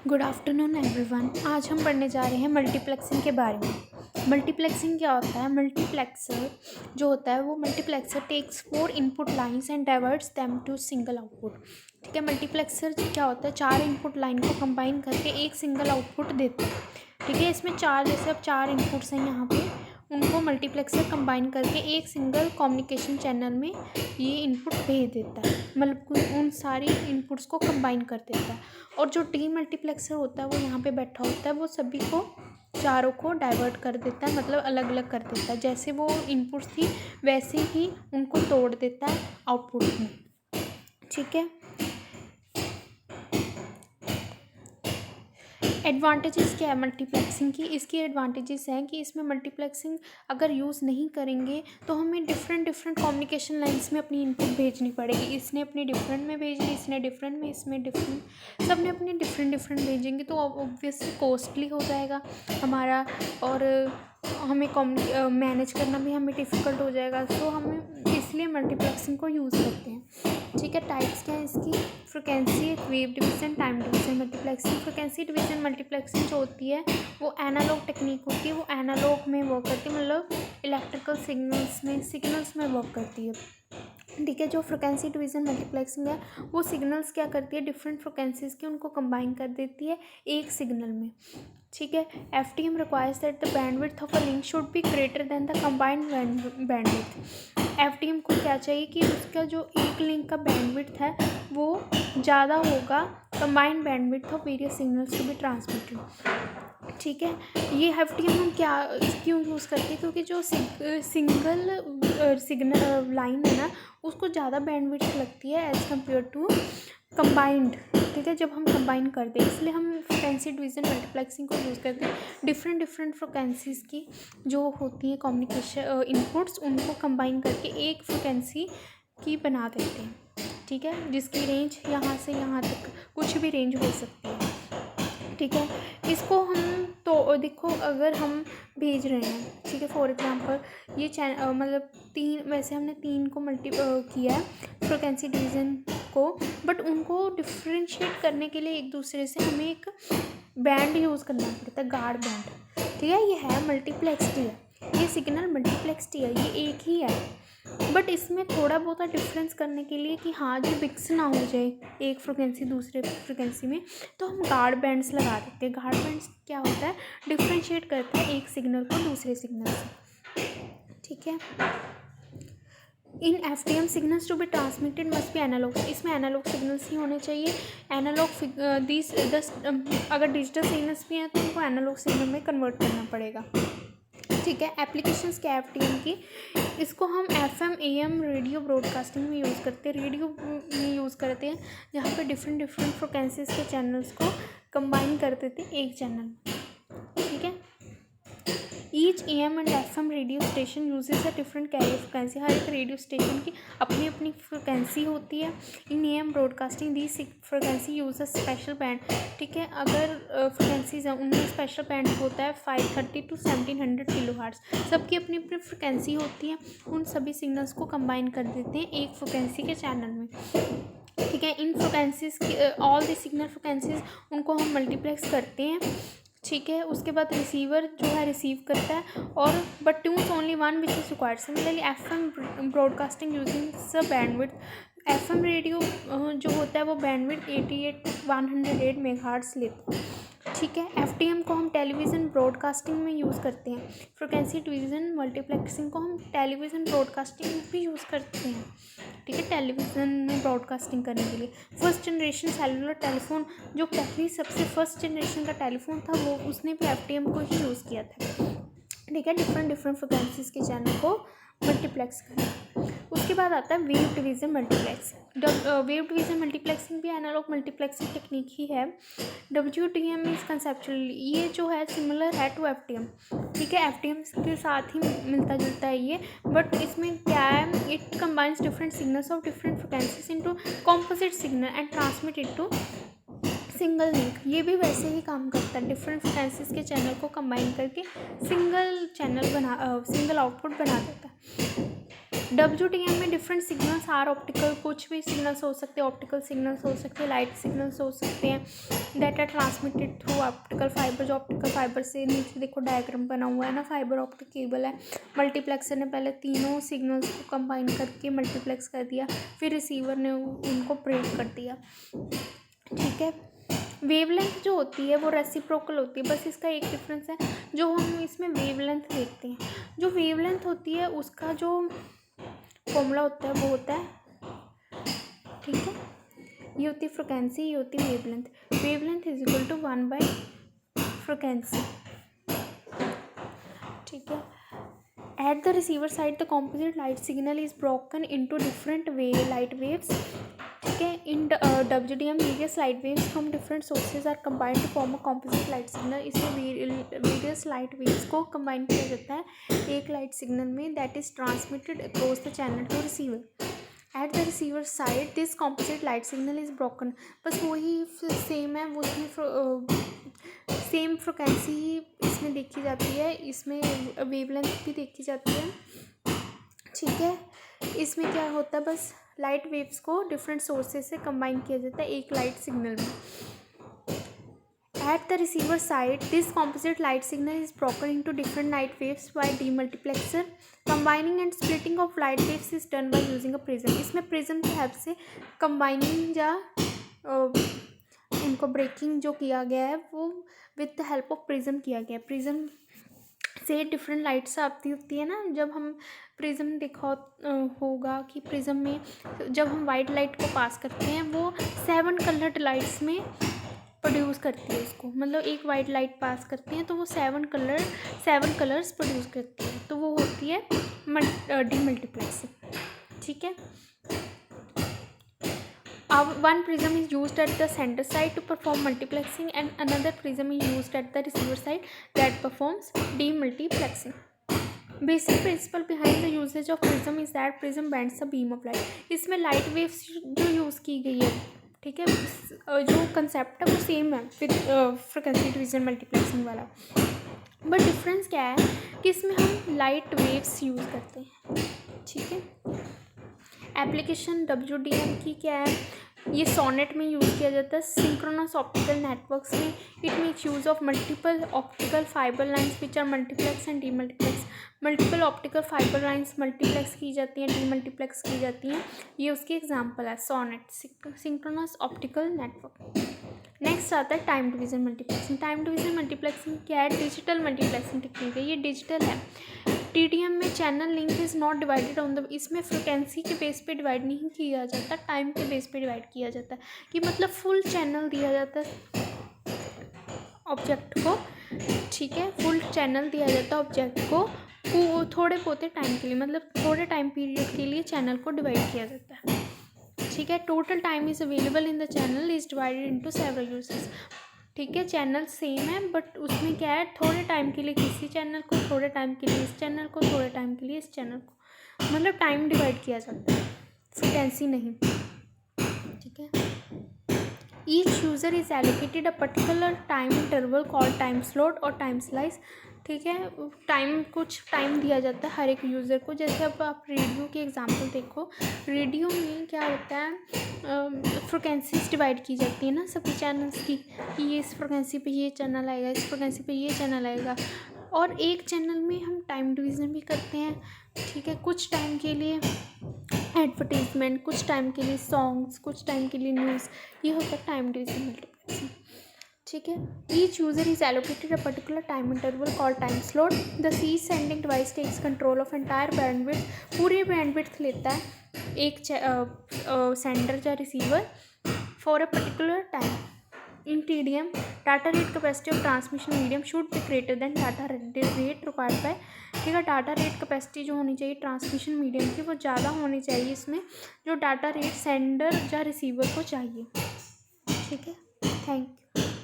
Good afternoon everyone. आज हम पढ़ने जा रहे हैं मल्टीप्लेक्सिंग के बारे में। मल्टीप्लेक्सिंग क्या होता है? मल्टीप्लेक्सर जो होता है वो multiplexer takes 4 input lines and diverts them to single output. ठीक है, मल्टीप्लेक्सर क्या होता है? 4 इनपुट लाइन को कंबाइन करके एक सिंगल आउटपुट देता है। ठीक है, इसमें जैसे अब 4 इनपुट्स हैं यहाँ पे, उनको मल्टीप्लेक्सर कंबाइन करके एक सिंगल कम्युनिकेशन चैनल में ये इनपुट भेज देता है, मतलब उन सारी इनपुट्स को कंबाइन कर देता है। और जो डी मल्टीप्लेक्सर होता है वो यहाँ पे बैठा होता है, वो सभी को चारों को डाइवर्ट कर देता है, मतलब अलग अलग कर देता है। जैसे वो इनपुट्स थी वैसे ही उनको तोड़ देता है आउटपुट में। ठीक है, एडवांटेजेस क्या है मल्टीप्लेक्सिंग की? इसकी एडवांटेजेस हैं कि इसमें मल्टीप्लेक्सिंग अगर यूज़ नहीं करेंगे तो हमें डिफरेंट कम्युनिकेशन लाइंस में अपनी इनपुट भेजनी पड़ेगी। इसने अपनी डिफरेंट में भेजी, इसने डिफरेंट में, इसमें डिफरेंट, सबने अपनी डिफरेंट भेजेंगे तो ऑब्वियसली कॉस्टली हो जाएगा हमारा, और हमें मैनेज करना भी हमें डिफ़िकल्ट हो जाएगा। तो हम इसलिए मल्टीप्लेक्सिंग को यूज़ करते हैं। ठीक है, टाइप्स क्या है इसकी? Frequency, wave division, time division. Multiplexing frequency division multiplexing जो होती है वो एनालॉग टेक्निक होती है, वो एनालॉग में वर्क करती है, मतलब इलेक्ट्रिकल सिग्नल्स में वर्क करती है। ठीक है, जो फ्रिक्वेंसी डिवीज़न मल्टीप्लेक्सिंग है वो सिग्नल्स क्या करती है, डिफरेंट फ्रिक्वेंसीज़ की उनको कंबाइन कर देती है एक सिग्नल में। ठीक है, FTM requires that the bandwidth of a link should be greater then the combined bandwidth. FTM को क्या चाहिए कि उसका जो एक लिंक का बैंडविड्थ है वो ज़्यादा होगा combined bandwidth of various signals to be transmitted. ठीक है, ये FTM हम क्यों यूज़ करते हैं? क्योंकि जो सिग्नल लाइन है ना उसको ज़्यादा बैंडविड्थ लगती है एज़ कम्पेयर टू कंबाइंड। ठीक है, जब हम कंबाइन करते हैं इसलिए हम फ्रिक्वेंसी डिवीज़न मल्टीप्लेक्सिंग को यूज़ करते हैं। डिफरेंट फ्रिक्वेंसीज़ की जो होती हैं कम्युनिकेशन इनपुट्स, उनको कंबाइन करके एक फ्रिक्वेंसी की बना देते हैं। ठीक है, जिसकी रेंज यहाँ से यहाँ तक कुछ भी रेंज हो सकती है। ठीक है, इसको हम तो देखो अगर हम भेज रहे हैं, ठीक है, फॉर एग्जांपल ये मतलब 3, वैसे हमने 3 को किया है फ्रिक्वेंसी डिवीज़न को, बट उनको डिफ्रेंशिएट करने के लिए एक दूसरे से हमें एक बैंड यूज़ करना पड़ता है, गार्ड बैंड। ठीक है, ये है मल्टीप्लेक्स्ड है, ये सिग्नल मल्टीप्लेक्स्ड है, ये एक ही है, बट इसमें थोड़ा बहुत डिफरेंस करने के लिए कि हाँ जो मिक्स ना हो जाए एक फ्रिक्वेंसी दूसरे फ्रिक्वेंसी में, तो हम गार्ड बैंड्स लगा देते हैं। गार्ड बैंड्स क्या होता है? डिफ्रेंशिएट करता है एक सिग्नल को दूसरे सिग्नल से। ठीक है, in FTM signals to be transmitted must be analogue. इसमें एनालॉग सिग्नल्स ही होने चाहिए। एनालॉग अगर डिजिटल सिग्नल्स भी हैं तो उनको एनालॉग सिग्नल में कन्वर्ट करना पड़ेगा। ठीक है, एप्लीकेशंस क्या FTM की? इसको हम FM AM रेडियो ब्रॉडकास्टिंग में यूज़ करते हैं, रेडियो में यूज़ करते हैं, जहाँ पे डिफरेंट फ्रिक्वेंसीज़ के चैनल्स को कंबाइन कर देते हैं एक चैनल। ठीक है, each AM and FM radio station uses a different carrier frequency. हर एक रेडियो स्टेशन की अपनी अपनी फ्रिक्वेंसी होती है। In AM broadcasting the frequency use a special band. ठीक है, अगर फ्रिक्वेंसीज हैं उनमें स्पेशल बैंड होता है 530 to 1700 kHz। सबकी अपनी अपनी फ्रिक्वेंसी होती है, उन सभी सिग्नल्स को कंबाइन कर देते हैं एक फ्रिक्वेंसी के चैनल में। ठीक है, इन फ्रिक्वेंसीज की ऑल द सिग्नल फ्रिक्वेंसीज उनको हम मल्टीप्लेक्स करते हैं। ठीक है, उसके बाद रिसीवर जो है रिसीव करता है, और but tunes only one which is required. Similarly FM broadcasting using स बैंडविड्थ। FM रेडियो जो होता है वो बैंडविड्थ 108 मेगाहर्ट्ज़ लेता है। ठीक है, FTM को हम टेलीविज़न ब्रॉडकास्टिंग में यूज़ करते हैं। फ्रिक्वेंसी डिवीज़न मल्टीप्लेक्सिंग को हम टेलीविज़न ब्रॉडकास्टिंग में भी यूज़ करते हैं। ठीक है, टेलीविज़न में ब्रॉडकास्टिंग करने के लिए। फर्स्ट जनरेशन सेलुलर टेलीफोन, जो पहली सबसे फर्स्ट जनरेशन का टेलीफोन था, वो उसने भी FTM को ही यूज़ किया था। ठीक है, डिफरेंट फ्रिक्वेंसीज़ के चैनल को मल्टीप्लेक्स करना। उसके बाद आता है wave division multiplex. Wave division multiplexing भी एनालॉग मल्टीप्लेक्सिंग टेक्निक ही है। WDM इज कंसेप्चुअली, ये जो है सिमिलर है टू FTM। ठीक है, FTM के साथ ही मिलता जुलता है ये, बट इसमें क्या है, it combines different signals of different frequencies into composite signal and transmitted to single link. ये भी वैसे ही काम करता है, डिफरेंट फ्रिक्वेंसीज के चैनल को कंबाइन करके सिंगल आउटपुट बना देता है। WDM में डिफरेंट सिग्नल्स आर ऑप्टिकल, कुछ भी सिग्नल्स हो सकते हैं, ऑप्टिकल सिग्नल्स हो सकते हैं, लाइट सिग्नल्स हो सकते हैं, that are transmitted through optical fibre. जो ऑप्टिकल फाइबर से, नीचे देखो डायग्राम बना हुआ है ना, फाइबर ऑप्टिक केबल है। मल्टीप्लेक्सर ने पहले तीनों सिग्नल्स को कंबाइन करके मल्टीप्लेक्स कर दिया, फिर रिसीवर ने उनको ब्रेक कर दिया, ठीक है। वेवलेंथ जो होती है वो रेसिप्रोकल होती है, बस इसका एक डिफरेंस है, जो हम इसमें वेवलेंथ देखते हैं। जो वेवलेंथ होती है उसका जो फॉर्मूला होता है वो होता है, ठीक है, ये होती है फ्रिक्वेंसी, ये होती है wavelength. Wavelength is equal to 1/फ्रिक्वेंसी, ठीक है। At the receiver side the composite light signal is broken into different light waves, ठीक है। In WDM various light waves from different sources are combined to form a composite light signal. इसमें various light waves को combine किया जाता है एक light signal में, that is transmitted across the channel to receiver. At the receiver side this composite light signal is broken, बस वही same है, वो सेम फ्रिक्वेंसी ही इसमें देखी जाती है, इसमें वेवलेंथ भी देखी जाती है, ठीक है। इसमें क्या होता है, बस लाइट वेव्स को डिफरेंट सोर्सेज से कंबाइन किया जाता है एक लाइट सिग्नल में। At the receiver side this composite light signal is broken into different light waves by demultiplexer. Combining and splitting of light waves is done by using a prism. इसमें prism की help से कंबाइनिंग या उनको breaking जो किया गया है वो with the help of prism किया गया है। प्रिज्म से डिफरेंट लाइट्स आती होती है ना, जब हम प्रिज्म देखा होगा कि प्रिज्म में जब हम वाइट लाइट को पास करते हैं वो 7 कलर्ड लाइट्स में प्रोड्यूस करती है उसको, मतलब एक वाइट लाइट पास करते हैं तो वो 7 कलर्स प्रोड्यूस करती है, तो वो होती है डीमल्टीप्लेक्सिंग, ठीक है। One prism is used at the center side to perform multiplexing and another prism is used at the receiver side that performs demultiplexing. Basic principle behind the usage of prism is that prism bends the beam of light. इसमें light waves जो use की गई है, ठीक है, जो concept है वो सेम है विद फ्रिक्वेंसी डिवीजन मल्टीप्लेक्सिंग वाला, बट डिफरेंस क्या है कि इसमें हम लाइट वेव्स यूज़ करते हैं, ठीक है। एप्लीकेशन WDM की क्या है, ये सोनेट में यूज़ किया जाता है, सिंक्रोनस ऑप्टिकल नेटवर्क्स में। It makes use of multiple optical fibre lines which are multiplex and demultiplex. Multiple optical fibre lines multiplex की जाती हैं, डीमल्टीप्लेक्स की जाती हैं, ये उसकी एग्जांपल है SONET, synchronous optical network. Next आता है time division multiplexing. Time division multiplexing क्या है, डिजिटल मल्टीप्लेक्सिंग टेक्निक है, ये डिजिटल है। TDM में channel link is not divided on the, इसमें फ्रिक्वेंसी के बेस पे डिवाइड नहीं किया जाता, टाइम के बेस पे डिवाइड किया जाता है, कि मतलब फुल चैनल दिया जाता है ऑब्जेक्ट को, ठीक है, फुल चैनल दिया जाता है ऑब्जेक्ट को थोड़े बहुते टाइम के लिए, मतलब थोड़े टाइम पीरियड के लिए चैनल को डिवाइड किया जाता है, ठीक है। Total time is available in the channel is divided into several uses, ठीक है। चैनल सेम है बट उसमें क्या है, थोड़े टाइम के लिए किसी चैनल को, थोड़े टाइम के लिए इस चैनल को, थोड़े टाइम के लिए इस चैनल को, मतलब टाइम डिवाइड किया जाता है, फ्रिक्वेंसी नहीं, ठीक है। Each user is allocated a particular time interval called time slot और टाइम स्लाइस, ठीक है। टाइम, कुछ टाइम दिया जाता है हर एक यूज़र को। जैसे अब आप रेडियो की एग्जांपल देखो, रेडियो में क्या होता है, फ्रिक्वेंसीज डिवाइड की जाती है ना सभी चैनल्स की, कि ये इस फ्रिक्वेंसी पे ये चैनल आएगा, इस फ्रिक्वेंसी पे ये चैनल आएगा, और एक चैनल में हम टाइम डिवीज़न भी करते हैं, ठीक है। कुछ टाइम के लिए एडवर्टीजमेंट, कुछ टाइम के लिए सॉन्ग्स, कुछ टाइम के लिए न्यूज़, ये होता है टाइम डिवीज़न मल्टीप्लेक्सिंग, ठीक है। Each user is allocated a particular time interval called time slot. The सी sending device takes control of entire bandwidth, पूरी बैंडविड्थ लेता है एक सेंडर या receiver for a particular time. In TDM, data rate capacity of transmission medium should be greater than data rate required by, ठीक है। Data rate capacity जो होनी चाहिए ट्रांसमिशन मीडियम की वो ज़्यादा होनी चाहिए इसमें, जो डाटा रेट सेंडर या रिसीवर को चाहिए, ठीक है। Thank you.